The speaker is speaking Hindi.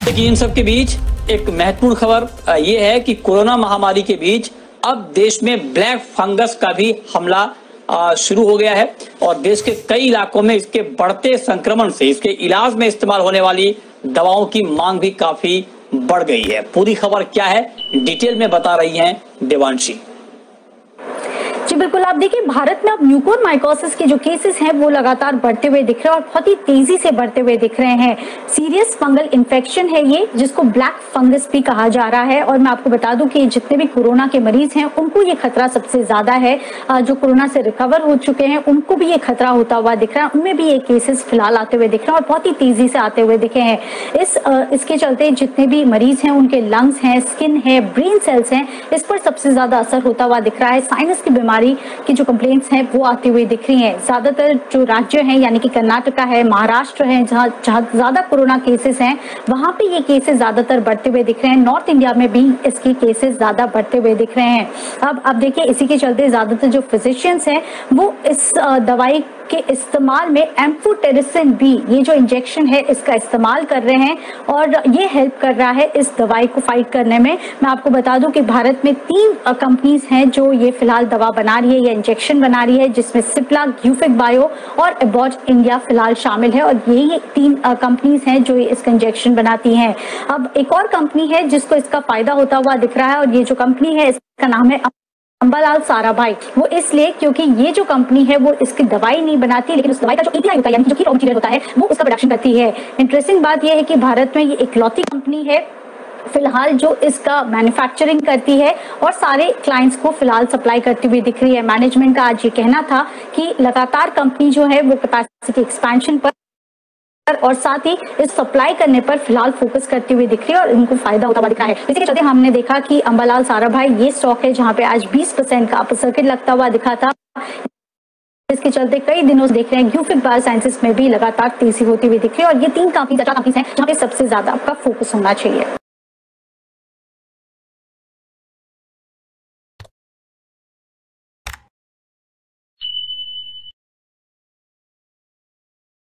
लेकिन इन सब के बीच एक महत्वपूर्ण खबर ये है कि कोरोना महामारी के बीच अब देश में ब्लैक फंगस का भी हमला शुरू हो गया है और देश के कई इलाकों में इसके बढ़ते संक्रमण से इसके इलाज में इस्तेमाल होने वाली दवाओं की मांग भी काफी बढ़ गई है। पूरी खबर क्या है डिटेल में बता रही हैं देवांशी। जी बिल्कुल, आप देखिए भारत में अब म्यूकोरमाइकोसिस के जो केसेस हैं वो लगातार बढ़ते हुए दिख रहे हैं और बहुत ही तेजी से बढ़ते हुए दिख रहे हैं। सीरियस फंगल इन्फेक्शन है ये, जिसको ब्लैक फंगस भी कहा जा रहा है। और मैं आपको बता दूं कि जितने भी कोरोना के मरीज हैं उनको ये खतरा सबसे ज्यादा है। जो कोरोना से रिकवर हो चुके हैं उनको भी ये खतरा होता हुआ दिख रहा है, उनमें भी ये केसेस फिलहाल आते हुए दिख रहे हैं और बहुत ही तेजी से आते हुए दिखे हैं। इसके चलते जितने भी मरीज हैं उनके लंग्स हैं, स्किन है, ब्रेन सेल्स हैं, इस पर सबसे ज्यादा असर होता हुआ दिख रहा है। साइनस की बीमारी की जो कंप्लेंट्स हैं वो आती हुई दिख रही हैं। ज्यादातर जो राज्य हैं यानी कि कर्नाटका है, महाराष्ट्र है, जहां ज्यादा कोरोना केसेस हैं वहां पे ये केसेस ज्यादातर बढ़ते हुए दिख रहे हैं। नॉर्थ इंडिया में भी इसके केसेस ज्यादा बढ़ते हुए दिख रहे हैं। अब देखिए इसी के चलते ज्यादातर जो फिजिशियंस हैं वो इस दवाई के इस्तेमाल में एम्फोटेरिसिन बी, ये जो इंजेक्शन है इसका इस्तेमाल कर रहे हैं और ये हेल्प कर रहा है इस दवाई को फाइट करने में। मैं आपको बता दूं कि भारत में 3 कंपनीज हैं जो ये फिलहाल दवा बना रही है, ये इंजेक्शन बना रही है, जिसमें सिप्ला, ग्यूफिक बायो और एबॉट इंडिया फिलहाल शामिल है और यही 3 कंपनीज हैं जो इसका इंजेक्शन बनाती हैं। अब एक और कंपनी है जिसको इसका फायदा होता हुआ दिख रहा है और ये जो कंपनी है इसका नाम है अंबालाल साराभाई। वो इसलिए क्योंकि ये जो कंपनी है वो इसकी दवाई नहीं बनाती, लेकिन उस दवाई का जो एपीआई होता है यानी जो रॉ मटेरियल होता है वो उसका प्रोडक्शन करती है। इंटरेस्टिंग बात यह है कि भारत में ये इकलौती कंपनी है फिलहाल जो इसका मैन्युफैक्चरिंग करती है और सारे क्लाइंट्स को फिलहाल सप्लाई करती हुई दिख रही है। मैनेजमेंट का आज ये कहना था कि लगातार कंपनी जो है वो कैपेसिटी एक्सपेंशन पर और साथ ही इस सप्लाई करने पर फिलहाल फोकस करती हुई दिख रही है और इनको फायदा होता हुआ दिख रहा है। इसी के चलते हमने देखा कि अंबालाल साराभाई ये स्टॉक है जहां पे आज 20% का अपर सर्किट लगता हुआ दिखा था। इसके चलते कई दिनों से देख रहे हैं ग्यूफिक बायोसाइंसेस में भी लगातार तेजी होती हुई दिख रही है और ये 3 कंपनीज हैं जहां पे सबसे ज्यादा आपका फोकस होना चाहिए।